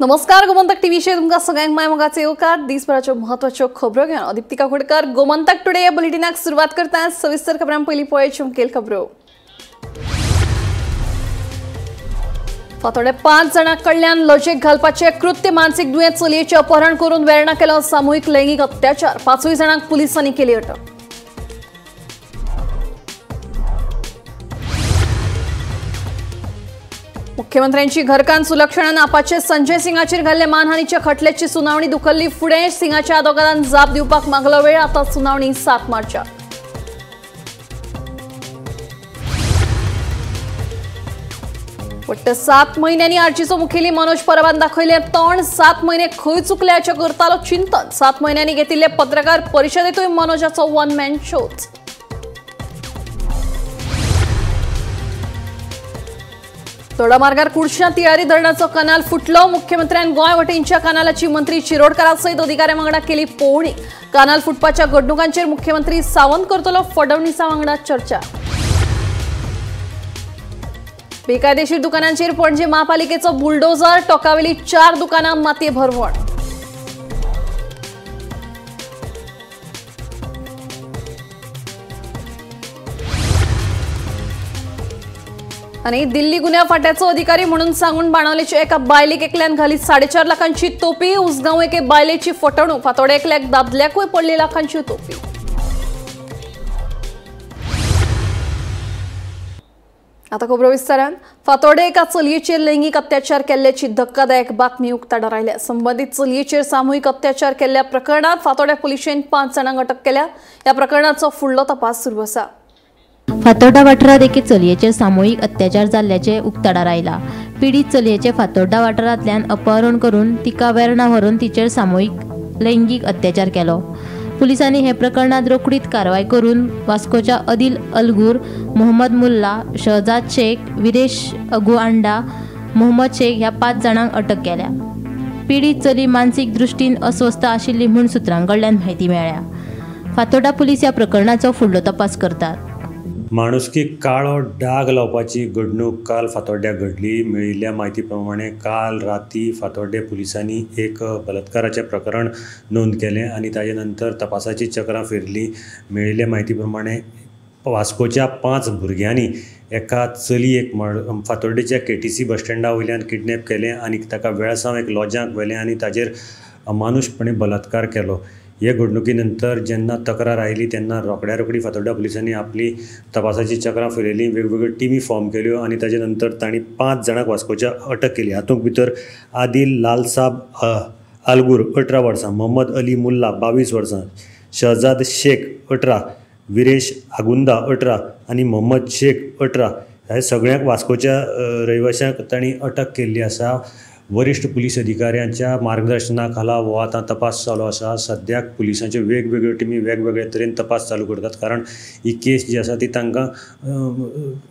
नमस्कार, गोमंतक टीव्हीचे तुमका सगळ्यांक मायमोगाचे येवकार दिसभराच्यो म्हत्वाच्यो खबरो घेवन दीप्तिका खोडकर गोमंतक टुडे या बुलेटिनाक सुरुवात करता। सविस्तर खबरां पयलीं पळोवया मुखेल खबरो। फातोड्या 5 जाणांक कडल्यान लजेक घालपाचे कृत्य मानसिक दुयेंत चलयेचें अपहरण करून वेर्णा केलो सामुहीक लैंगिक अत्याचार। 5 जाणांक पुलिसांनी केली अटक। मुख्यमंत्र्यांची घरकान सुलक्षणान आपाचे संजय सिंगाचेर घाल्ले मानहानीच्या खटल्याची सुनावणी धुकल्ली फुडें। सिंगाच्या आदोगादान जाप दिवपाक मागलो वेळ, आता सुनावणी 7 मार्चाक। फक्त 7 म्हयन्यांनी आर्चीचो मुखेली मनोज परबान दाखयले तोंड। 7 म्हयने खंय चुकले हाचे करतालो चिंतन। 7 म्हयन्यांनी घेतिल्ले पत्रकार परिशदेतूय मनोजाचो वन मॅन शोच। तोडामार्गार कुडशा तियारी धरणाचो कनाल फुटलो। मुख्यमंत्र्यान गोंय वटेनच्या कनालाची मंत्री चिरोडकारा सयत अधिकाऱ्यां वांगडा केली पळोवणी। कनाल फुटपाच्या घडणुकांचेर मुख्यमंत्री सावंत करतलो फडणवीसा वांगडा चर्चा। बेकायदेशीर दुकानांचेर पणजे महापालिकेचो बुलडोजर, टोकावेली 4 दुकानां मातये भरवण। आणि दिल्ली गुन्ह्या फाट्याचो अधिकारी म्हणून सांगून बाणवलेच्या एका बायलेक एकल्यान घाली 4.5 लाखांची तोपी। उसगांव एके बायलेची फटवणूक, फातोड्या एकल्याक दादल्याकूय पडली लाखांची तोपी। आता खबरो विस्तारान। फातोडे एका चलयेचेर लैंगिक अत्याचार केल्ल्याची धक्कादायक बातमी उक्ताडार आयल्या। संबंधित चलयेचेर सामुहीक अत्याचार केल्ल्या प्रकरणात फातोड्या पुलिशेन 5 जाणांक अटक केल्या। या प्रकरणाचो फुडलो तपास सुरू आसा। फातोड्डा वाठारात एके चलयेचेर सामुहीक अत्याचार जाल्ल्याचे उक्ताडार आयला। पीडित चलयेचे फातोड्डा वाठारांतल्यान अपहरण करून तिका वेर्णा व्हरून तिचेर सामुहीक लैंगिक अत्याचार केलो। पुलिसांनी हे प्रकरणात रोखडीच कारवाय करून वास्कोच्या अदिल अलगूर, मोहम्मद मुल्ला, शहजाद शेख, विरेश अगू अंडा, मोहम्मद शेख ह्या 5 जाणांक अटक केल्या। पीडित चली मानसिक दृश्टीन अस्वस्थ आशिल्ली म्हूण सुत्रांकडल्यान म्हायती मेळ्ळ्या। फातोड्डा पुलीस ह्या प्रकरणाचो फुडलो तपास करतात। माणुसकीक काळो डाग लावपाची घडणूक काल फातोड्ड्याक घडली। मेळिल्ल्या म्हायती प्रमाणे काल राती फातोड्डे पुलिसांनी एक बलात्काराचें प्रकरण नोंद केलें आणि ताजे नंतर तपासाची चक्रां फिरली। मेळिल्ल्या म्हायती प्रमाणे वास्कोच्या 5 भुरग्यांनी एका चलयेक फातोड्डेच्या KTC बस स्टँडा वयल्यान किडनॅप केलें आणि ताका वेळसांव एक लॉजांत व्हेलें आणि ताजेर अमानुषपणे बलात्कार केलो। हे घडणुकी नंतर जेन्ना तक्रार आयली तेन्ना रोखडी फातोड्डा पुलिसांनी आपली तपासाची चक्रां फिरयलीं, वेगवेगळ्यो टीमी फॉर्म केल्यो आणि ताजे नंतर तांणी 5 जाणांक वास्कोच्या अटक केली। हातूंत भितर आदिल लालसाब अलगूर 18 वर्सां, मोहम्मद अली मुल्ला 22 वर्सां, शहजाद शेख 18, विरेश आगुंदा 18 आणि मोहम्मद शेख 18 ह्या सगळ्यांक वास्कोच्या रहिवाशांक तांणी अटक केल्ली आसा। वरिष्ठ पुलीस अधिकाऱ्यांच्या मार्गदर्शना खाला हो आतां तपास चालू आसा। सद्याक पुलिसांचे वेगवेगळ्यो टिमी वेगवेगळ्या तरेन तपास चालू करतात, कारण ही केस जी आसा ती तांकां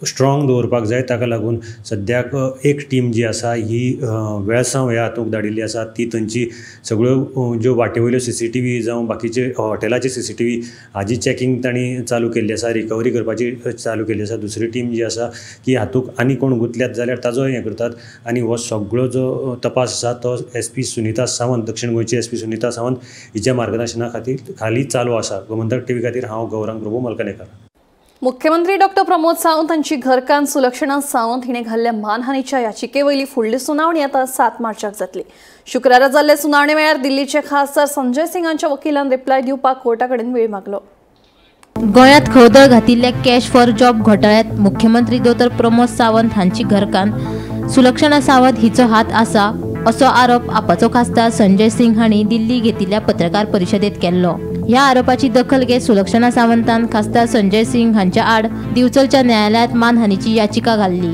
स्ट्रॉंग दवरपाक जाय। ताका लागून सद्याक एक टीम जी आसा ही वेळसांव ह्या हातूंत धाडिल्ली आसा। ती थंयची सगळ्यो ज्यो वाटेवयल्यो CCTV जावं बाकीचे हॉटेलाचे CCTV हाजी चॅकिंग तांणी चालू केल्ली आसा, रिकवरी करपाची चालू केल्ली आसा। दुसरी टीम जी आसा की हातूंत आनी कोण गुंतल्यात जाल्यार ताजो हें करतात आणि हो सगळो जो तपास आसा तो SP सुनीता सावंत, दक्षिण गोंयची SP सुनीता सावंत हिच्या मार्गदर्शना खाली चालू आसा। गोमंतक टीव्ही खातीर हांव गौरंग प्रभू मलकणेकर। मुख्यमंत्री डॉ. प्रमोद सावंत हांची घरकान सुलक्षणा सावंत हिणे घाल्ल्या मानहानीच्या याचिके वयली फुडली सुनावणी आता 7 मार्चाक जातली। शुक्रारा जाल्ले सुनावणे वेळार दिल्लीचे खासदार संजय सिंग हांच्या वकिलान रिप्लाय दिवपाक कोर्टा कडेन वेळ मागलो। गोंयांत खळदळ घातिल्ल्या कॅश फॉर जॉब घोटाळ्यांत मुख्यमंत्री डॉ. प्रमोद सावंत हांची घरकान सुलक्षणा सावंत हिचो हात आसा असो आरोप आपाचो खासदार संजय सिंग हांणी दिल्ली घेतिल्ल्या पत्रकार परिशदेंत केल्लो। ह्या आरोपाची दखल घेत सुलक्षणा सावंतान खासदार संजय सिंग हांच्या आड दिवचलच्या न्यायालयात मानहानीची याचिका घाल्ली।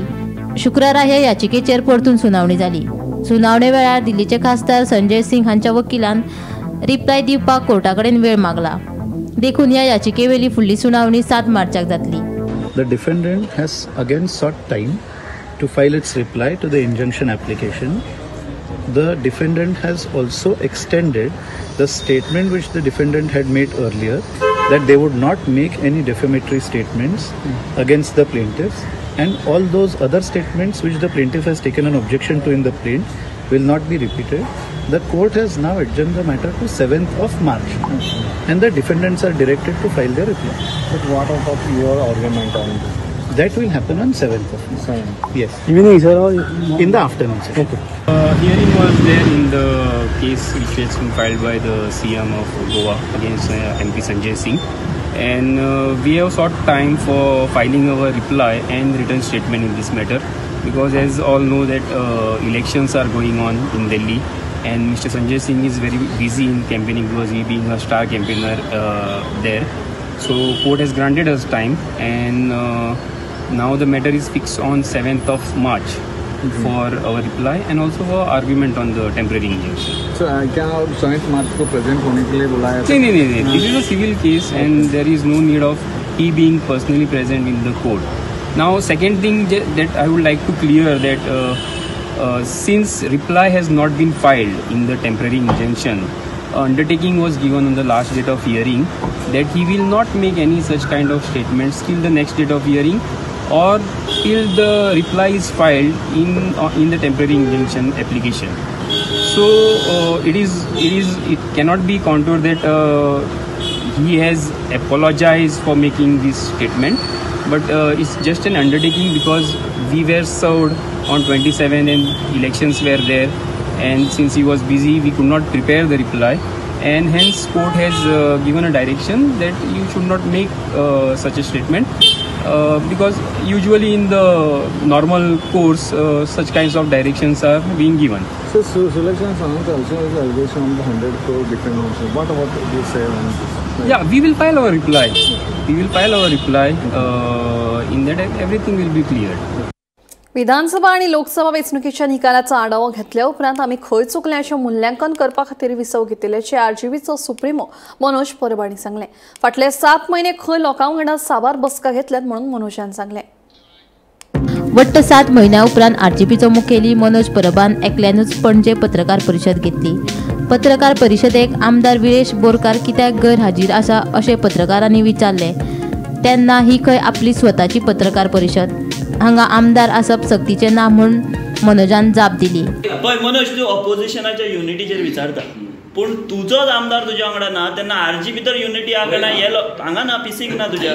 शुक्रारा ह्या याचिकेचेर परतून सुनावणी जाली। सुनावणे वेळार दिल्लीचे खासदार संजय सिंग हांच्या वकिलान रिप्लाय दिवपाक कोर्टा कडेन वेळ मागला। देखून ह्या याचिकेवेली फुडली सुनावणी 7 मार्चाक जातली। The defendant has again sought time to file its reply to the injunction application. The defendant has also extended the statement which the defendant had made earlier, that they would not make any defamatory statements against the plaintiffs, and all those other statements which the plaintiff has taken an objection to in the plaint will not be repeated. The court has now adjourned the matter to 7th of March, and the defendants are directed to file their reply. But what about your argument on this? That will happen on 7th of March. Yes. Evening, sir, or In the afternoon, sir. okay. Hearing was there in the case which has been filed by the CM of Goa against MP Sanjay Singh, and we have sought time for filing our reply and written statement in this matter, because as all know that elections are going on in Delhi, and Mr. Sanjay Singh is very busy in campaigning because he being a star campaigner there. So court has granted us time, and now the matter is fixed on 7th of March for our reply and also for argument on the temporary injunction. So क्या 7 मार्च को present होने के लिए बुलाया था? नहीं. This is a civil case and there is no need of he being personally present in the court. Now, second thing that I would like to clear that since reply has not been filed in the temporary injunction, undertaking was given on the last date of hearing that he will not make any such kind of statements till the next date of hearing or till the reply is filed in the temporary injunction application. So it cannot be contoured that he has apologized for making this statement, but it's just an undertaking because we were served on 27 and elections were there, and since he was busy we could not prepare the reply, and hence court has given a direction that you should not make such a statement. Because usually in the normal course such kinds of directions are being given. So Sulekshan Sawant also has allegation on the 100 crore defendants. What about you say on this? Yeah, we will file our reply. In that everything will be cleared. विधानसभा आणि लोकसभा वेंचणुकेच्या निकालाचा आढावा घेतल्या उपरांत आम्ही खंय चुकल्याचें मूल्यांकन करपा खातीर विसव घेतिल्ल्याचें आरजीबीचो सुप्रिमो मनोज परब हांणी सांगलें. फाटले 7 म्हयने खंय लोकां वांगडा साबार बसका घेतल्यात म्हणून मनोजान सांगलें. वट्ट 7 महिन्या उपरांत आरजीपीचो मुखेली मनोज परबान एकल्यानूच पणजे पत्रकार परिशद घेतली. पत्रकार परिशदेक आमदार विरेश बोरकार कित्याक गैरहाजीर आसा अशें पत्रकारांनी विचारलें. तेन्ना ही खंय आपली स्वताची पत्रकार परिशद, हांगा आमदार आसप सक्तीचें ना म्हूण मनोजान जाप दिली. पळय मनोज, तूं ऑपोजिशनाच्या युनिटीचेर विचारता, पूण तुजोच आमदार तुज्या वांगडा ना तेन्ना आरजी भितर युनिटी आहा काय ना येलो हांगा ना पिसीक ना तुज्या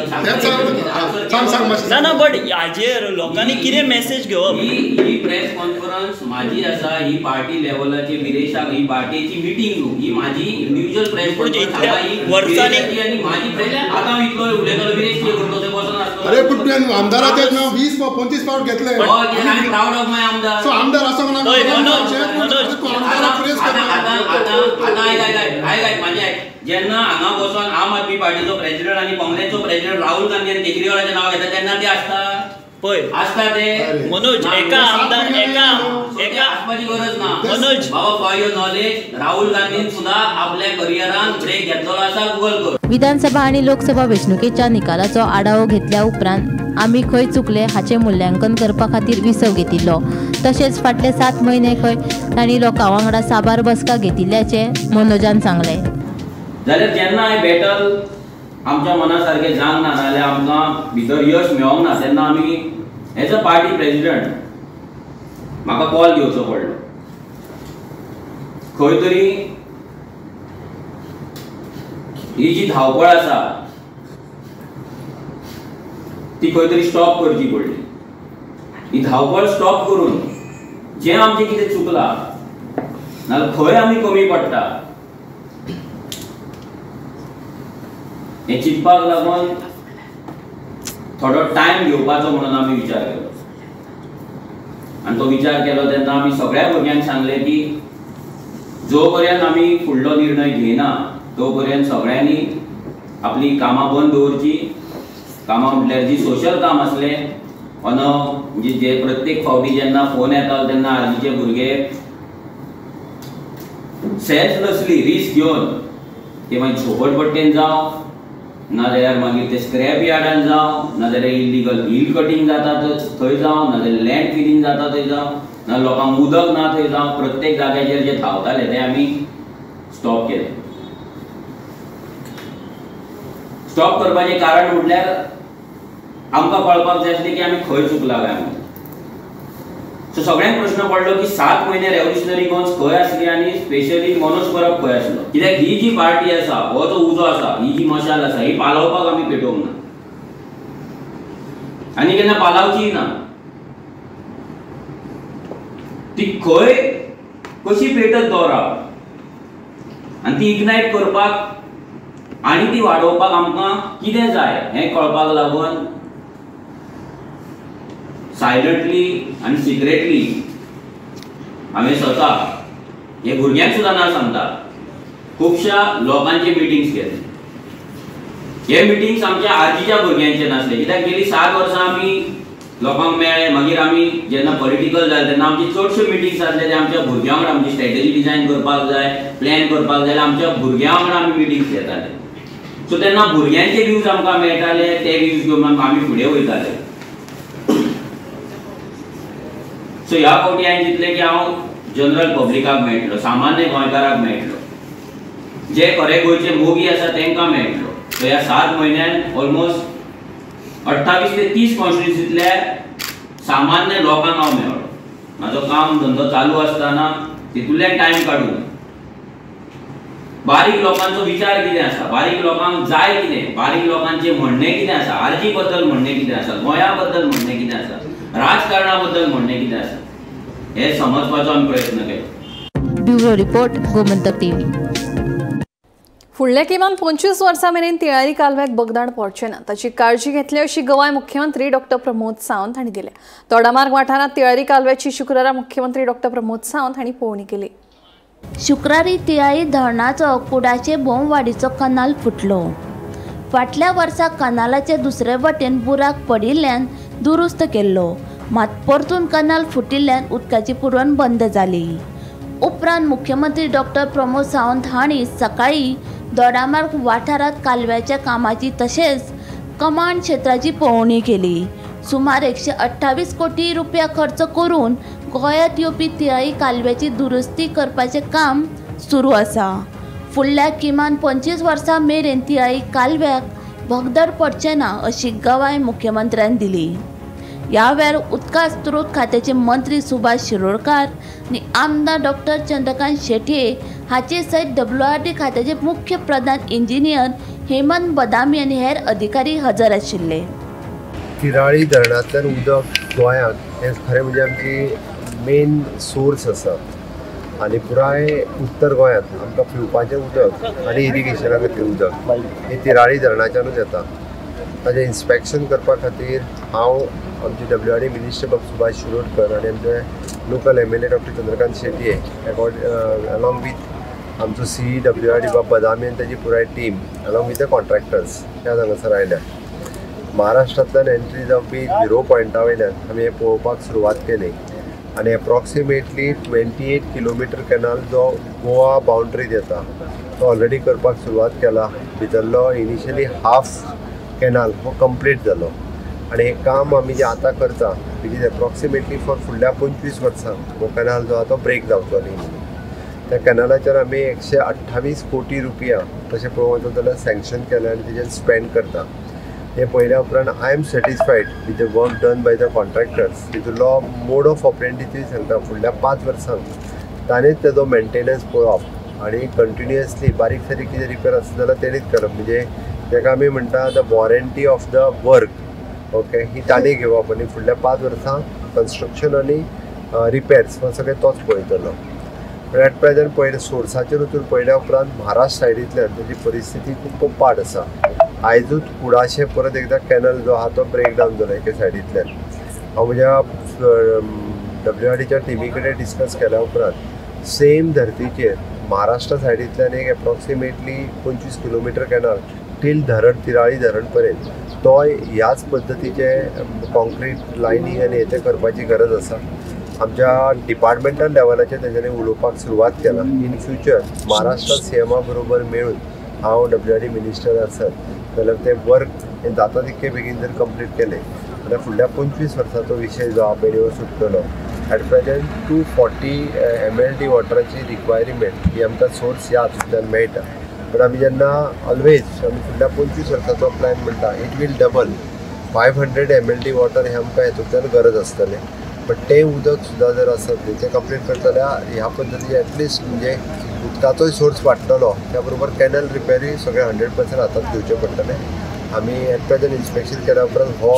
ना बट हाजेर लोकांनी कितें मेसेज घेवप. ही प्रेस कॉन्फरन्स माझी आसा, ही पार्टी लेवलाची विरेशाक ही पार्टीची मिटींग रूम, ही माझी इंडिव्हिज्युअल प्रेस कॉन्फरन्स वर्सांनी आणि माझी प्रेस आता इतलो उलयतलो विरेश कितें करतो ते बसून आसलो. अरे पण तुवें आमदाराचे नाव 20-25 पावट घेतले. आय एम प्राउड ऑफ माय आमदार. सो आमदार असो म्हणा जेन्ना हांगा बसून आम आदमी पार्टीचो प्रेसिडेंट आणि काँग्रेसचो प्रेसिडेंट राहुल गांधी आणि केजरीवालाचें नाव घेता तेन्ना ते आसता पळय आसता ते मनोज एका आमदार एका आसपाची गरज ना. मनोज बाबा for your knowledge Rahul Gandhian सुद्धा आपल्या करियरान ब्रेक घेतलो आसा. गुगल कर. विधानसभा आणि लोकसभा वेंचणुकेच्या निकालाचो आढावो घेतल्या उपरांत आमी खंय चुकले हाचें मूल्यांकन करपा खातीर विसव घेतिल्लो. तशेंच फाटले 7 म्हयने खंय तांणी लोकां वांगडा साबार बसका घेतिल्ल्याचें मनोजान सांगलें. जाल्यार जेन्ना हें बॅटल आमच्या मना सारकें जावंक ना जाल्यार आमकां भितर यश मेळोंक ना तेन्ना आमी एज अ पार्टी प्रेसिडेंट म्हाका कॉल घेवचो पडलो. खंय तरी ही जी धांवपळ आसा ती खंय तरी स्टॉप करची पडली. ही धांवपळ स्टॉप करून जें आमचें कितें चुकलां नाल्यार खंय आमी कमी पडटा हें चिंतपाक लागून थोडो टायम घेवपाचो म्हणून आमी विचार केलो. आनी तो विचार केलो तेन्ना आमी सगळ्या भुरग्यांक सांगलें की जो पर्यंत आमी फुडलो निर्णय घेयना तो पर्यंत सगळ्यांनी आपली कामां बंद दवरची. कामां म्हटल्यार जी सोशल काम आसलें म्हणजे जे प्रत्येक फावटी जेन्ना फोन येता तेन्ना आर्मीचे भुरगे सेल्फलेसली रिस्क घेवन ते मागीर झोपडपट्टेन जावं नाजाल्यार मागीर ते स्क्रॅप यार्डान जावं नाजाल्यार इल्लीगल हिल कटींग जाता थंय जावं नाजाल्यार लँड फिलिंग जाता थंय जावं ना लोकांक उदक ना थंय जावं प्रत्येक जाग्याचेर जे धांवताले ते आमी स्टॉप केले. स्टॉप करपाचें कारण म्हटल्यार आमकां कळपाक जाय आसलें की आमी खंय चुकला काय म्हणून. सो सगळ्यांक प्रश्न पडलो की 7 महिने रेव्होल्युशनरी गन्स खंय आसली आनी स्पेशली मनोज परब खंय आसलो, कित्याक ही जी पार्टी आसा, हो जो उजो आसा, ही जी मशाल आसा, ही पालवपाक आमी पेटोवंक ना आनी केन्ना पालावची ना. ती खंय कशी पेटत दवरप आनी ती इग्नायट करपाक आनी ती वाडोवपाक आमकां कितें जाय हें कळपाक लागून सायलंटली आणि सिक्रेटली हांवें स्वता हे भुरग्यांक सुद्दां ना सांगता खुबशा लोकांचे मिटिंग्स केले. हे मिटिंग्स आमच्या आजीच्या भुरग्यांचे नासले, कित्याक गेली 7 वर्सां आमी लोकांक मेळ्ळे. मागीर आमी जेन्ना पॉलिटिकल जाले तेन्ना आमचे चडशे मिटिंग्स जातले ते आमच्या भुरग्यां वांगडा, आमची स्ट्रॅटेजी डिझायन करपाक जाय, प्लॅन करपाक जाय, आमच्या भुरग्यां वांगडा आमी मिटिंग्स घेताले. सो तेन्ना भुरग्यांचे व्ह्यूज आमकां मेळटाले, ते व्ह्यूज घेवन आमी फुडें वयताले. सो ह्या फावटी हांवें चिंतलें की हांव जनरल पब्लिकाक मेळटलो, सामान्य गोंयकाराक मेळटलो, जे खरे गोंयचे मोगी आसा तांकां मेळटलो. सो ह्या 7 म्हयन्यान ऑलमोस्ट 28 ते 30 कॉन्स्टिट्युन्सींतल्या सामान्य लोकांक हांव मेळ्ळो. म्हाजो काम धंदो चालू आसतना तितूंतल्यान टायम काडून बारीक लोकांचो विचार कितें आसा, बारीक लोकांक जाय कितें, बारीक लोकांचें म्हणणें कितें आसा, आरजी बद्दल म्हणणें कितें आसा, गोंया बद्दल म्हणणें कितें आसा, राजकारणा बद्दल म्हणणें कितें आसा हे समजपाचो आमी प्रयत्न केलो. Bureau report, Gomantak TV. फुडल्या किमान 25 वर्सां मेरेन तिळारी कालव्याक बगदाण पडचें ना ताची काळजी घेतली अशी गोंय मुख्यमंत्री डॉक्टर प्रमोद सावंत हांणी दिल्या. तोडामार्ग वाठारांत तिळारी कालव्याची शुक्रारा मुख्यमंत्री डॉक्टर प्रमोद सावंत हांणी पळोवणी केली. शुक्रारी तिळारी धरणाचो कुडाचे भोववाडीचो कनाल फुटलो. फाटल्या वर्सा कनालाचे दुसरे वटेन बुराक पडिल्ल्यान दुरुस्त केल्लो, मात परतून कनाल फुटिल्ल्यान उदकाची पुरवण बंद जाली. उपरांत मुख्यमंत्री डॉक्टर प्रमोद सावंत हांणी सकाळी दोडामार्ग वाठारांत कालव्याच्या कामाची तशेंच कमांड क्षेत्राची पळोवणी केली. सुमार 128 कोटी रुपया खर्च करून गोंयांत येवपी तिळारी कालव्याची दुरुस्ती करपाचें काम सुरू आसा. फुडल्या किमान 25 वर्सां मेरेन तिळारी कालव्याक भगदड पडचें ना अशी गवाय मुख्यमंत्र्यान दिली. ह्या वेळार उदका स्त्रोत खात्याचे मंत्री सुभाष शिरोडकार आनी आमदार डॉक्टर चंद्रकांत शेटये हाचे सयत WRD खात्याचे मुख्य प्रधान इंजिनियर हेमंत बदामी आनी हेर अधिकारी हजर आशिल्ले. तिळारी धरणांतल्यान उदक गोंयांत हें खरें म्हणजे आमची मेन सोर्स आसा आनी पुराय उत्तर गोंयांत आमकां पिवपाचें उदक आनी इरिगेशना खातीर उदक हें तिळारी धरणाच्यानूच येता. ताजें इन्स्पेक्शन करपा खातीर हांव आमचे WRD minister doctor Subhash Shirodkar आनी आमचे local MLA doctor Chandrakant Shetye along with आमचो CE WRD बदामी आनी ताजी पुराय team along with the contractors ह्या हांगासर आयल्या. महाराष्ट्रांतल्यान एंट्री जावपी 0 पॉयंटा वयल्यान आमी हें पळोवपाक सुरवात केली आनी एप्रॉक्सिमेटली 28 किलोमिटर कॅनाल जो गोवा बाउंड्रीत येता तो ऑलरेडी करपाक सुरवात केला. भितरलो इनिशियली हाफ कॅनाल हो कंप्लीट जालो आनी हें काम आमी जें आतां करता विच इज एप्रॉक्सिमेटली फॉर फुडल्या 25 वर्सां हो कॅनाल जो आहा तो ब्रेक जावचो न्ही. त्या कॅनालाचेर आमी 128 कोटी रुपया तशें पळोवंक वचत जाल्यार सँक्शन केला आनी तेजेर स्पेंड करता. हे पयल्या उपरांत I am satisfied with the work done by the contractors. तितूंतलो मोड ऑफ ऑपरेंडीचूय सांगता फुडल्या 5 वर्सांक ताणेंच तेजो मेंटेनन्स पळोवप आनी कंटिन्युअसली बारीक सारीक कितें रिपेर आसता जाल्यार तेणीच करप. म्हणजे ताका आमी म्हणटा the warranty of the work. Okay, ही ताणी घेवप आनी फुडल्या 5 वर्सां कन्स्ट्रक्शन आनी रिपेर्स हो सगळें तोच पळयतलो. पण एट प्रेजंट पळयलें सोर्साचेर वचून पळयल्या उपरांत महाराष्ट्र सायडींतल्यान तेजी परिस्थिती खूब पाड आसा. आयजूच कुडाशें परत एकदां कॅनल जो आहा तो ब्रेक डावन जालो एके सायडींतल्यान. हांव म्हज्या WRDच्या टिमी कडेन डिस्कस केल्या उपरांत सेम धर्तीचेर महाराष्ट्रा सायडींतल्यान एक एप्रॉक्सिमेटली 25 किलोमिटर कॅनल टील धरण तिळारी धरण पर्यंत तो ह्याच पद्दतीचे कॉन्क्रीट लायनी आनी हें करपाची गरज आसा. आमच्या डिपार्टमेंटल लेवलाचेर तेंच्यांनी उलोवपाक सुरवात केला. इन फ्युचर महाराष्ट्र CMA बरोबर मेळून हांव WRD मिनिस्टर आसत जाल्यार तें वर्क हें जाता तितके बेगीन जर कंप्लीट केलें जाल्यार फुडल्या 25 वर्सांचो विशय जो आहा पयलीं सुटतलो. एट प्रेजंट 240 MLD वॉटराची रिक्वायरमेंट ही आमकां सोर्स ह्या हातूंतल्यान मेळटा. पण आमी जेन्ना ऑलवेज आमी फुडल्या 25 वर्सांचो प्लॅन म्हणटा it will double 500 MLD water हें आमकां हेतूंतल्यान गरज आसतलें. पण ते उदक सुद्धा जर असत ते कंप्लेंट करतल्यार ह्या पद्दतीचे एटलिस्ट म्हणजे उदकाचोय सोर्स वाडटलो, त्या बरोबर कॅनल रिपेरी सगळे 100% हातात घेवचे पडटले. आमी एट प्रेझेंट इन्स्पेक्शन केल्या उपरांत हो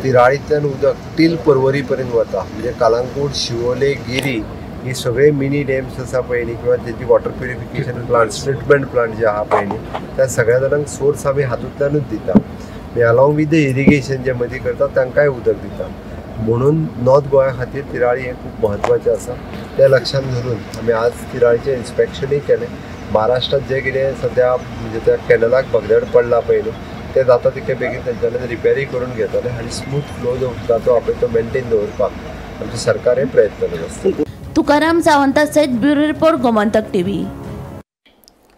तिराळींतल्यान उदक टील पर्वरी पर्यंत वता, म्हणजे कालांगूट, शिवोले, गिरी ही सगळे मिनी डॅम्स आसा पळय न्ही किंवा तेची water purification plants, treatment plant जे आहा पळय न्ही, त्या सगळ्या जाणांक सोर्स आमी हातूंतल्यानूच दिता. अलॉंग विथ द इरिगेशन जे मदीं करता तांकांय उदक दिता. म्हणून नॉर्थ गोंया खातीर तिराळी हें खूब म्हत्वाचें आसा. त्या लक्षांत धरून आमी आज तिराळीचें इन्स्पेक्शनूय केलें. महाराष्ट्रात जे कितें सद्या म्हणजे त्या कॅनलाक भगदड पडला पळय न्ही ते जाता तितके बेगीन तेंच्यांनी रिपेरी करून घेतले आनी स्मूथ फ्लो जो उदकाचो आहा तो मेंटेन दवरपाक आमचें सरकार हे प्रयत्न करत आसता. तुकाराम सावंता सयत ब्युरो रिपोर्ट गोमंतक टीव्ही.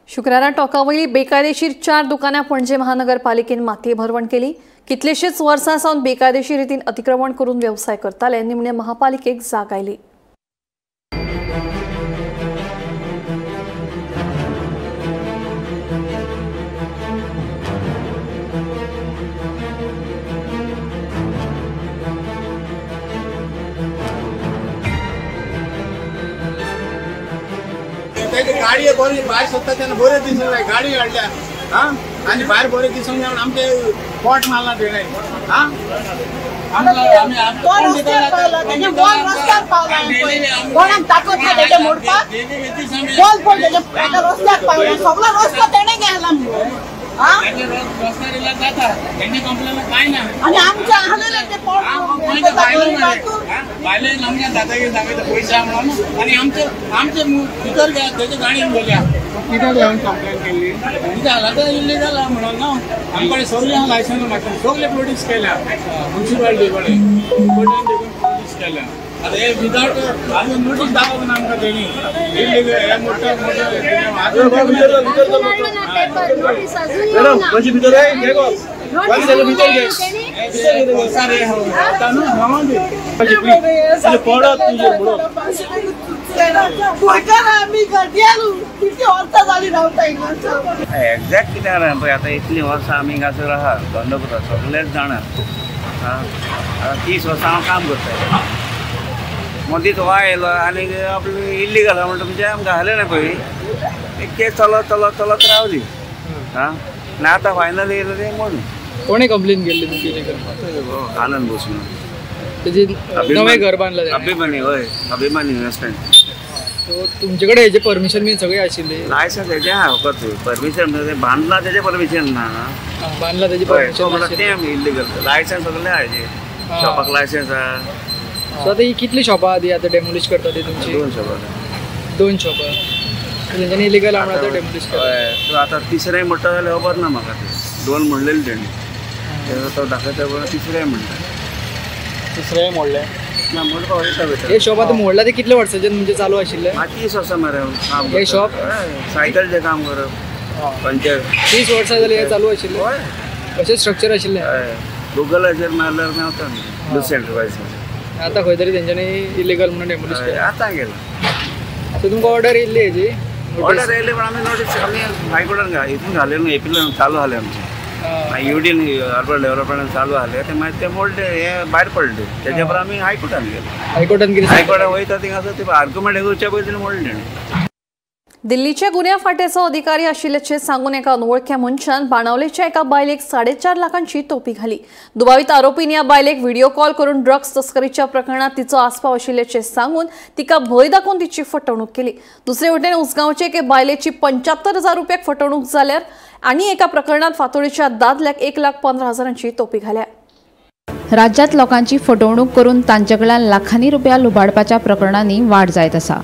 शुक्रारा टोकावयली बेकायदेशीर 4 दुकानां पणजे महानगरपालिकेन मातये भरवण केली. कितलेशेच वर्सां सावन बेकायदेशीर रितीन अतिक्रमण करून व्यवसाय करताले निमणे महापालिकेक जाग आयली. गाडी बरी भायर सोदता तेन्ना बऱ्यो दिसूंक जाय. गाडी हाडल्या आनी भायर बऱ्यो दिसूंक जाय म्हणून आमचे पोट मारला तेणे. पैसा म्हणून आणि आमचे भितर त्याच्या गाडयेन गेल्या कित्याक येवन कंप्लेन केली कितें जाला तर इलिगल आहा म्हणून न्हू. आमचे कडेन सगळे लायसन्स मागता सगळे प्रोड्यूस केल्या म्युन्सिपालिटी कडेन प्रोड्यूस केल्या. आता हे विदाउट आमी नोटीस दाखोवंक ना आमकां तेणी इलिगल हे मोठो एक्झॅक्ट कितें जालें पळय आतां इतलीं वर्सां आमी हांगासर आहा धंदो करता सगळेच जाणा. 30 वर्सां हांव काम करता. मदींच हो आयलो आनी आपलें इल्लीगल आहा म्हणटा म्हणजे आमकां घालें ना पळय एक केस चलत रावली. आनी आतां फायनली येयलो तें म्हणून कोणे कंप्लेन केल्ली तुमची? आनंद बोस म्हणून तेजी नवें घर बांदलां अभिमानी. हय अभिमानी इन्वेस्टमेंट. सो तुमचे कडेन हेजे परमिशन बीन सगळें आशिल्लें? लायसन्स हेजें आहा फकत परमिशन म्हणजे बांदला तेजें परमिशन ना. बांदला तेजें परमिशन तें आमी इल्लीगल. लायसन्स सगळें आहा हेजें. शॉपाक लायसन्स आहा. सो आतां ही कितली शॉपां आहा ती आतां डेमोलिश करता ती तुमची? 2 शॉपां. 2 शॉपां तेंच्यांनी इलिगल आहा म्हणून डेमोलिश करता. हय आतां तिसरें म्हणटा जाल्यार खबर ना म्हाका. 2 म्हणलेलें तेणी तो दाखयता पळय तिसरें म्हणटा. तिसरें मोडलें ना मोडपाक वयता भितर. हे शॉप आतां मोडला ते कितले वर्साचे म्हणजे चालू आशिल्ले? 30 वर्सां मरे हे शॉप सायकलचें काम करप. 30 वर्सां जाली हे चालू आशिल्ले. कशें स्ट्रक्चर आशिल्लें? गुगलाचेर मारल्यार मेवता न्ही लूज एंटरप्रायजीस. आतां खंय तरी तेंच्यांनी इलिगल म्हणून डेमोलिश केलें. आतां गेला. सो तुमकां ऑर्डर येयल्ली हेजी? ऑर्डर येयली पण आमी नोटीस आमी हायकोर्टान हितून घाले न्हू एप्रिलान चालू जालें आमचें. युडीन अर्बन डेव्हलपमेंट चालू जालें ते मागीर ते मोडले हे भायर पडले. तेच्या पर आमी हायकोर्टान गेले. हायकोर्टान वयता थिंगासर ते आर्ग्युमेंट करच्या पयलीं मोडले. दिल्लीच्या गुन्या फाटेचो अधिकारी आशिल्ल्याचे सांगून एका अनवळख्या मनशान बाणावलेच्या एका बायलेक 4.5 लाखांची तोपी घाली. दुबावित आरोपीन ह्या बायलेक व्हिडिओ कॉल करून ड्रग्स तस्करीच्या प्रकरणात तिचो आस्पाव आशिल्ल्याचे सांगून तिका भंय दाखोवन तिची फटवणूक केली. दुसरे वटेन उसगांवचे एके बायलेची 75,000 रुपयाक फटवणूक जाल्यार आनी एका प्रकरणात फातोडेच्या दादल्याक 1,15,000ची तोपी घाल्या. राज्यात लोकांची फटवणूक करून तांचेकडल्यान लाखांनी रुपया लुबाडपाच्या प्रकरणांनी वाड जायत आसा.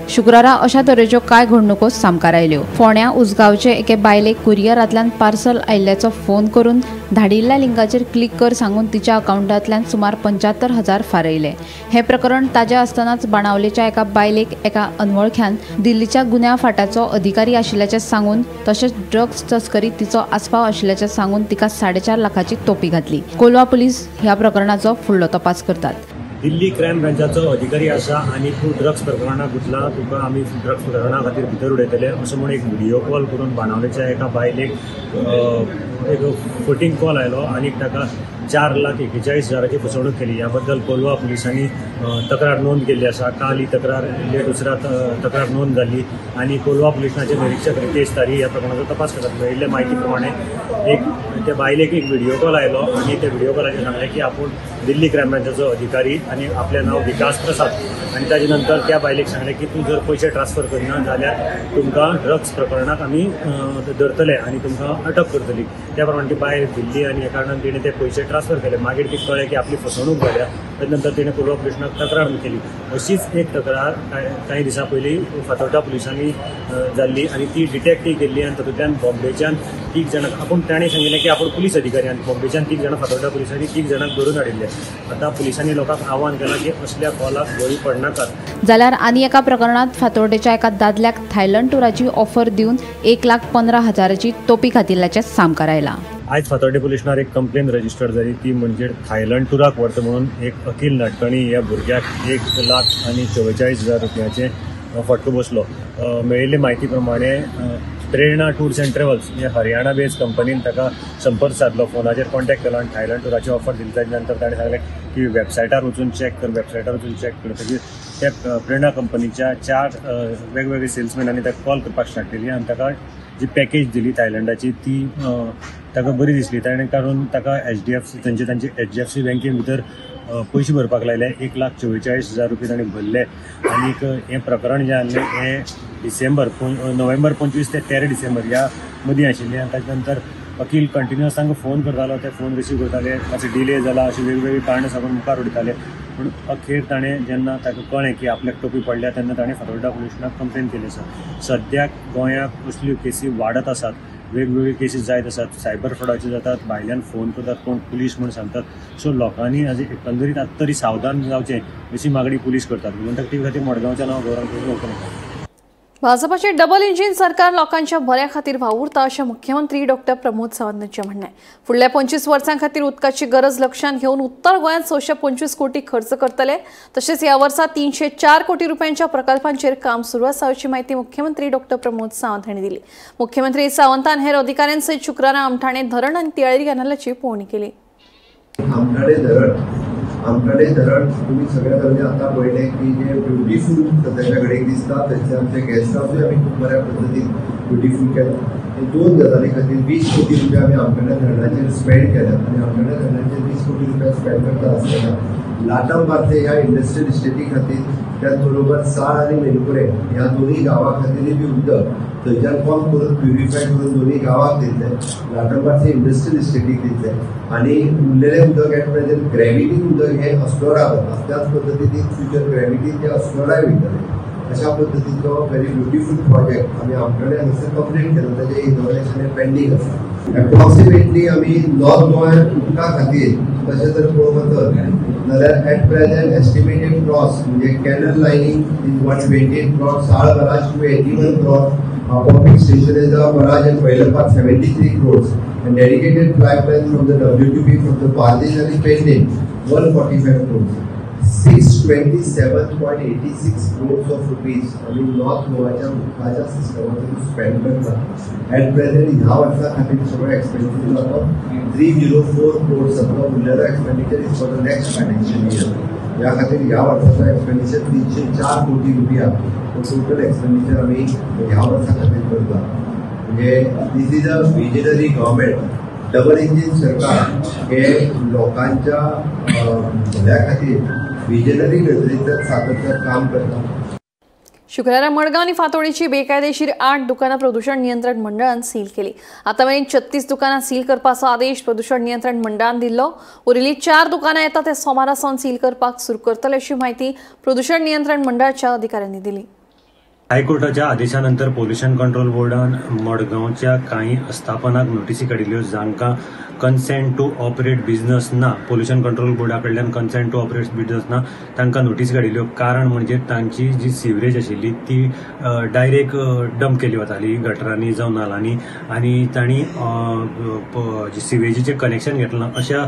शुक्रारा अशा तरेच्यो कांय घडणुको सामकार आयल्यो. फोंड्या उसगांवचे एके बायलेक कुरियरांतल्यान पार्सल आयिल्ल्याचो फोन करून धाडिल्ल्या लिंकाचेर क्लिक कर सांगून तिच्या अकाउंटांतल्यान सुमार 75,000 फारयले. हे प्रकरण ताजे आसतनाच बाणावलेच्या एका बायलेक एका अनवळख्यान दिल्लीच्या गुन्या फाटाचो अधिकारी आशिल्ल्याचे सांगून तशेंच ड्रग्स तस्करीत तिचो आस्पाव आशिल्ल्याचे सांगून तिका 4.5 लाखाची तोपी घातली. कोलवा पुलीस ह्या प्रकरणाचो फुडलो तपास करतात. दिल्ली क्रायम ब्रांचाचो अधिकारी आसा आनी तूं ड्रग्स प्रकरणाक गुंतला, तुका आमी ड्रग्स प्रकरणा खातीर भितर उडयतले असो म्हणून एक व्हिडिओ कॉल करून बाणावलेच्या एका बायलेक एक फटींग कॉल आयलो आनी ताका 4,41,000 फसवणूक केली. ह्या बद्दल कोलवा पुलिसांनी तक्रार नोंद केल्ली आसा. काल ही तक्रार दुसऱ्या तक्रार नोंद जाल्ली आनी कोलवा पुलिसांचे निरीक्षक रितेश तारी ह्या प्रकरणाचो तपास करतात. मेळिल्ले म्हायती प्रमाणे त्या बायलेक एक व्हिडिओ कॉल आयलो आनी त्या व्हिडिओ कॉलाचेर सांगलें की आपूण दिल्ली क्रायम ब्रांचाचो अधिकारी आनी आपलें नांव विकास प्रसाद आनी ताजे नंतर त्या बायलेक सांगलें की तूं जर पयशे ट्रान्सफर करिना जाल्यार तुमकां ड्रग्स प्रकरणात आमी धरतले आनी तुमकां अटक करतली. त्या प्रमाणे ती बायल दिल्ली आनी ह्या कारणान तिणें ते पयशे ट्रान्सफर केले. मागीर ती कळ्ळें की आपली फसवणूक जाल्या. ताजे नंतर तिणें कोलवा पुलिसांक तक्रार केली. अशीच एक तक्रार कांय दिसां पयलीं फातोर्डा पुलिसांनी जाल्ली आनी ती डिटेक्टय केल्ली आनी तातूंतल्यान बॉम्बेच्यान 3 जाणांक आपूण ताणें सांगिल्लें की आपूण पुलीस अधिकारी आनी बॉम्बेच्यान 3 जाणां फातोर्डा पुलिसांनी 3 जाणांक धरून हाडिल्ले. आतां पुलिसांनी लोकांक आव्हान केलां की असल्या कॉलाक बळी पडनाकात. जाल्यार आनी एका प्रकरणात फातोर्डेच्या एका दादल्याक थायलंड टुराची ऑफर दिवन 1,15,000ची तोपी घातिल्ल्याचें सामकार आयलां. आयज फातोर्डे पुलीस स्टेशनार एक कंप्लेन रजिस्टर जाली. ती म्हणजे थायलंड टुराक व्हरता म्हणून एक अखिल नाटकणी ह्या भुरग्याक 1,44,000 रुपयाचे फटको बसलो. मेळिल्ले म्हायती प्रमाणे प्रेरणा टूर्स एंड ट्रॅव्हल्स हे हरियाणा बेस्ड कंपनीन ताका संपर्क साधलो, फोनाचेर कॉन्टॅक्ट केलो आनी थायलंड टुराची ऑफर दिली. ताजे नंतर ताणें सांगलें की वेबसायटार वचून चॅक कर. वेबसायटार वचून चॅक करतकीर त्या प्रेरणा कंपनीच्या 4 वेगवेगळे सेल्समॅनांनी ताका कॉल करपाक स्टार्ट केली आनी ताका जी पॅकेज दिली थायलंडाची ती ताका बरी दिसली. ताणें कारण ताका HDFC तांचे HDFC बँके भितर पयशे भरपाक लायले. 1,44,000 रुपया ताणें भरले. आनीक हें प्रकरण जें आसलें हें नोव्हेंबर 25 ते 13 डिसेंबर ह्या मदीं आशिल्लें. आनी ताजे नंतर वकील कंटिन्युअस तांकां फोन करतालो, ते फोन रिसीव करताले, मातशें डिले जाला अशी वेगवेगळी कारणां सांगून मुखार उडयताले. पूण अखेर ताणें जेन्ना ताका कळ्ळें की आपल्याक टोपी पडल्या तेन्ना ताणें फातोर्डा पुलीस स्टेशनाक कंप्लेन केली आसा. सद्याक गोंयांत असल्यो केसी वाडत आसात. वेगवेगळे केसीस जायत आसात. सायबर फ्रॉडाचे जातात, भायल्यान फोन करतात, कोण पुलीस म्हूण सांगतात. सो लोकांनी एकंदरीत आतां तरी सावधान जावचें अशी मागणी पुलीस करतात. म्हणटकीर ती खातीर मडगांवच्या नांव गौरव भाजपाचे डबल इंजिन सरकार लोकांच्या बऱ्या खातीर वावुरता अशें मुख्यमंत्री डॉक्टर प्रमोद सावंत हांचें म्हणणें. फुडल्या 25 वर्सां खातीर उदकाची गरज लक्षांत घेवन उत्तर गोंयांत 625 कोटी खर्च करतले. तशेंच ह्या वर्सा 304 कोटी रुपयांच्या प्रकल्पांचेर काम सुरू आसा अशी माहिती मुख्यमंत्री डॉक्टर प्रमोद सावंत हांणी दिली. मुख्यमंत्री सावंतान हेर अधिकाऱ्यां सयत शुक्रारा आमठाणे धरण आनी तिळेरी कॅनालाची पळोवणी केली. आमठाणे धरण तुम्ही सगळ्या म्हणजे आता पळयले की जे ब्युटिफूल सद्याच्या घडीक दिसता त्याचे आमचे गेस्ट हाऊस आम्ही खूप बऱ्या पद्धतीन ब्युटिफूल केला. 2 गजाली खातीर 20 कोटी रुपया आम्ही आमठाणे धरणाचेर स्पेंड केला आणि आमठाणे धरणाचेर 20 कोटी रुपया स्पेंड करता आसतना लाटांबार्थे ह्या इंडस्ट्रियल इस्टेटी खातीर त्याच बरोबर साळ आणि मेलपुरे ह्या दोन्ही गांवां खातीर बी उदक थंयच्यान पंप करून प्युरिफाय करून दोन्ही गांवांक दितले. लाटांबार्थे इंडस्ट्रियल इस्टेटीक दितले आनी उरलेले उदक एट प्रेझेंट ग्रॅव्हिटी उदक हे अस्नोडा वता. त्याच पद्दतीन फ्युचर ग्रॅव्हिटी ते अस्नोडाय वयतले. अशा पद्दतीचो व्हेरी ब्युटिफूल प्रोजेक्ट आमी आमठाणे हांगासर कंप्लीट केलो. ताचें इनॉग्रेशन हें पेंडींग आसा. एप्रॉक्सिमेटली आमी नॉर्थ गोंयांत उदका खातीर तशें जर पळोवंक वचत जाल्यार एट प्रेझेंट एस्टिमेटेड क्रॉस म्हणजे कॅनल लायनींग इज 128 crores, साळ बराज 281 crores, pumping station is a barrage in Vailar Park 73 crores, and dedicated pipeline from the WTP from the Pardesh and pending 145 crores. 627.86 crores of rupees आम्ही north गोवाच्या उदकाच्या सिस्टमातून spend करता. At present ह्या वर्सा खातीर सगळो एक्सपेंडिचर जातो 304 crores जातलो. उरलेलो expenditure is for the next financial year. ह्या खातीर ह्या वर्साचो एक्सपेंडिचर 304 कोटी रुपया टोटल एक्सपेंडिचर आम्ही ह्या वर्सा खातीर करता. म्हणजे this is a visionary government. Double engine सरकार हे लोकांच्या भल्या खातीर विजनरी नदरेंतल्यान सातत्यान काम करता. शुक्रारा मडगांव आनी फातोर्डेची बेकायदेशीर 8 दुकानां प्रदूषण नियंत्रण मंडळान सील केली. आतां मेरेन 36 दुकानां सील करपाचो आदेश प्रदूषण नियंत्रण मंडळान दिल्लो. उरिल्लीं 4 दुकानां येता ते सोमारा सावन सील करपाक सुरू करतले अशी माहिती प्रदूषण नियंत्रण मंडळाच्या अधिकाऱ्यांनी दिली. हायकोर्टाच्या आदेशानंतर पोल्युशन कंट्रोल बोर्डान मडगांवच्या काही आस्थापनाक नोटीसी काडिल्ल्यो जांकां कन्सेंट टू ऑपरेट बिझनेस ना. पोल्युशन कंट्रोल बोर्डा कडल्यान कन्सेंट टू ऑपरेट बिझनेस ना तांकां नोटीस काडिल्ल्यो. कारण म्हणजे तांची जी सिवरेज आशिल्ली ती डायरेक्ट डंप केली वताली गटरांनी जावं नालांनी आनी तांणी जी सिवेजीचें कनेक्शन घेतलां अशा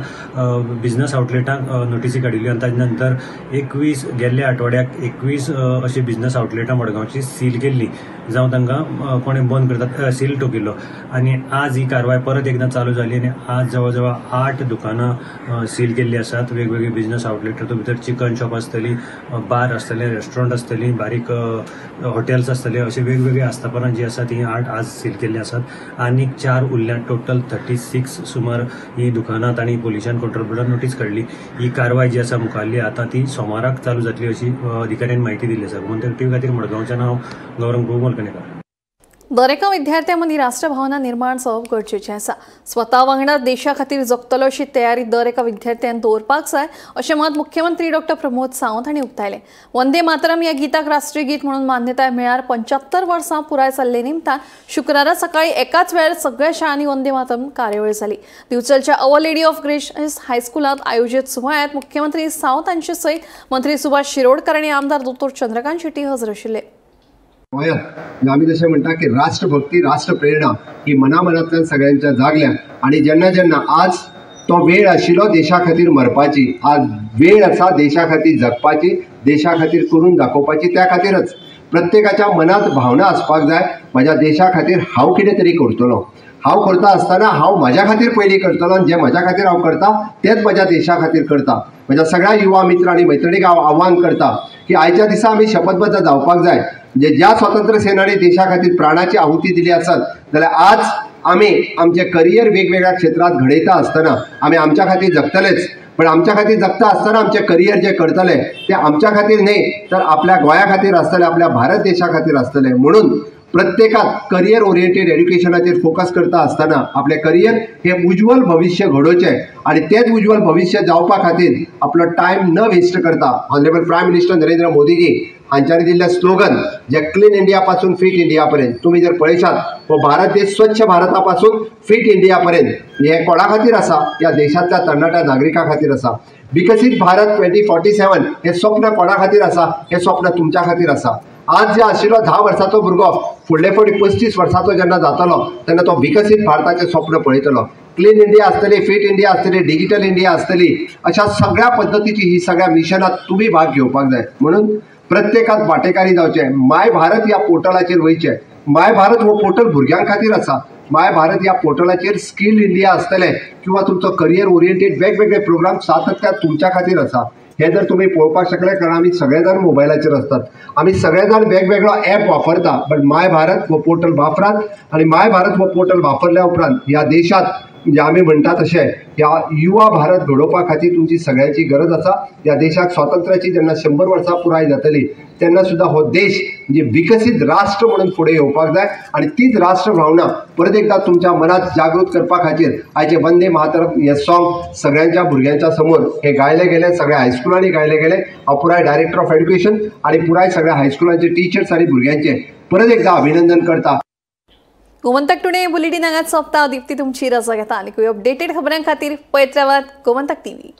बिझनेस आउटलेटांक नोटीसी काडिल्ल्यो. आनी ताजे नंतर 21 गेल्ल्या आठवड्याक 21 अशी बिझनेस आउटलेटां मडगांवची सील केल्ली. जावं तांकां कोणें बंद करतात सील ठोकिल्लो आनी आज ही कारवाय परत एकदा चालू जाली आनी आज जवळ जवळ 8 दुकानां सील केल्ली आसात. वेगवेगळी बिझनेस आउटलेट तातूंत भितर चिकन शॉप आसतली, बार आसतले, रेस्टॉरंट आसतली, बारीक हॉटेल्स आसतले, अशी वेगवेगळी आस्थापनां जी आसात ही 8 आज सील केल्ली आसात. आनी 4 उरल्यात. टोटल 36 सुमार ही दुकानां तांणी पुलिसांन कंट्रोल बोर्डान नोटीस काडली. ही कारवाय जी आसा मुखाल्ली आतां ती सोमाराक चालू जातली अशी अधिकाऱ्यांनी म्हायती दिली आसा. गोमंतक टीव्ही खातीर मडगांवच्यान हांव गौरंग गोमलकणेकर. दर एका विद्यार्थ्यां राष्ट्रभावना निर्माण जावप गरजेचें आसा. स्वता वांगडा देशा खातीर जगतलो अशी तयारी दर एका विद्यार्थ्यान दवरपाक जाय अशें मत मुख्यमंत्री डॉ. प्रमोद सावंत हांणी उक्तायलें. वंदे मातरम ह्या गिताक राष्ट्रीय गीत म्हणून मान्यताय मेळ्यार 75 वर्सां पुराय जाल्ले निमतान शुक्रारा सकाळी एकाच वेळार सगळ्या शाळांनी वंदे मातरम कार्यावळ जाली. दिवचलच्या अवर लेडी ऑफ ग्रेस हायस्कुलांत आयोजीत सुवाळ्यात मुख्यमंत्री सावंत हांचे सयत मंत्री सुभाष शिरोडकर आनी आमदार दोतोर चंद्रकांत शेट्टी हजर आशिल्ले. आम्ही जसे म्हणता की राष्ट्रभक्ती राष्ट्रप्रेरणा ही मनामनातल्यान सगळ्यांच्या जागल्या आणि जेन्ना जेन्ना आज तो वेळ आशिल्लो देशा खातीर मरपाची, आज वेळ आसा देशा खातीर जगपाची, देशा खातीर करून दाखोवपाची. त्या खातीरच प्रत्येकाच्या मनात भावना आसपाक जाय म्हज्या देशा खातीर हांव कितें तरी करतलो. हांव करता आसतना हांव म्हाज्या खातीर पयलीं करतलो आनी जें म्हाज्या खातीर हांव करता तेंच म्हज्या देशा खातीर करता. म्हज्या सगळ्या युवा मित्र आनी मैत्रिणीक हांव आव्हान करता की आयच्या दिसा आमी शपथबद्ध जावपाक जाय. म्हणजे ज्या स्वातंत्र्य सेनानी देशा खातीर प्राणाची आहुती दिली आसत जाल्यार आज आमी आमचे करियर वेगवेगळ्या क्षेत्रांत घडयता आसतना आमी आमच्या खातीर जगतलेच. पण आमच्या खातीर जगता आसतना आमचे करियर जे करतले ते आमच्या खातीर न्ही तर आपल्या गोंया खातीर आसतले, आपल्या भारत देशा खातीर आसतले. म्हणून प्रत्येकाक करियर ओरिएंटेड एड्युकेशनाचेर फोकस करता आसतना आपले करियर हे उज्वल भविष्य घडोवचें आणि तेच उज्वल भविष्य जावपा खातीर आपलो टायम न वेस्ट करता honourable prime minister Narendra Modiji हांच्यानी दिल्लें स्लोगन जे क्लीन इंडिया पासून फिट इंडिया पर्यंत तुम्ही जर पळयशात हो भारत देश स्वच्छ भारता पासून फिट इंडिया पर्यंत हे कोणा खातीर आसा, या देशांतल्या तरणाट्या नागरिकां खातीर आसा. विकसीत भारत 2047 हे स्वप्न कोणा खातीर आसा, हे स्वप्न तुमच्या खातीर आसा. आज जे आशिल्लो 10 वर्साचो भुरगो फुडले फावटी 35 वर्साचो जेन्ना जातलो तेन्ना तो विकसीत भारताचें स्वप्न पळयतलो. क्लीन इंडिया आसतली, फिट इंडिया आसतली, डिजिटल इंडिया आसतली, अशा सगळ्या पद्दतीची ही सगळ्या मिशनात तुम्ही भाग घेवपाक जाय. म्हणून प्रत्येकात वांटेकारी जावचें. माय भारत ह्या पोर्टलाचेर वयचें. माय भारत हो पोर्टल भुरग्यां खातीर आसा. माय भारत ह्या पोर्टलाचेर स्कील इंडिया आसतलें किंवा तुमचो करियर ओरिएंटेड वेगवेगळे प्रोग्राम सातत्यान तुमच्या खातीर आसा. हे जर तुम्ही पळोवपाक शकले कारण आमी सगळे जाण मोबायलाचेर आसतात, आमी सगळे जाण वेगवेगळो ॲप वापरता. बट माय भारत हो पोर्टल वापरात आणि माय भारत हो पोर्टल वापरल्या उपरांत ह्या देशात म्हणजे आमी म्हणटा तशें ह्या युवा भारत घडोवपा खातीर तुमची सगळ्यांची गरज आसा. ह्या देशाक स्वातंत्र्याची जेन्ना 100 वर्सां पुराय जातली तेन्ना सुद्धा हो देश म्हणजे विकसीत राष्ट्र म्हणून फुडें येवपाक जाय आणि तीच राष्ट्र भावना परत एकदा तुमच्या मनात जागृत करपा खातीर आयचे वंदे मातरम हे सॉंग सगळ्यांच्या भुरग्यांच्या समोर हे गायले गेले, सगळ्या हायस्कुलांनी गायले गेले. हांव पुराय डायरेक्टर ऑफ एड्युकेशन आणि पुराय सगळ्या हायस्कुलांचे टीचर्स आणि भुरग्यांचे परत एकदा अभिनंदन करता. गोमंतक टुडे बुलेटिन हांगाच सोंपता. दिप्ती तुमची रजा घेता. आनी अपडेटेड खबरां खातीर पळयत रावात गोमंतक टीव्ही.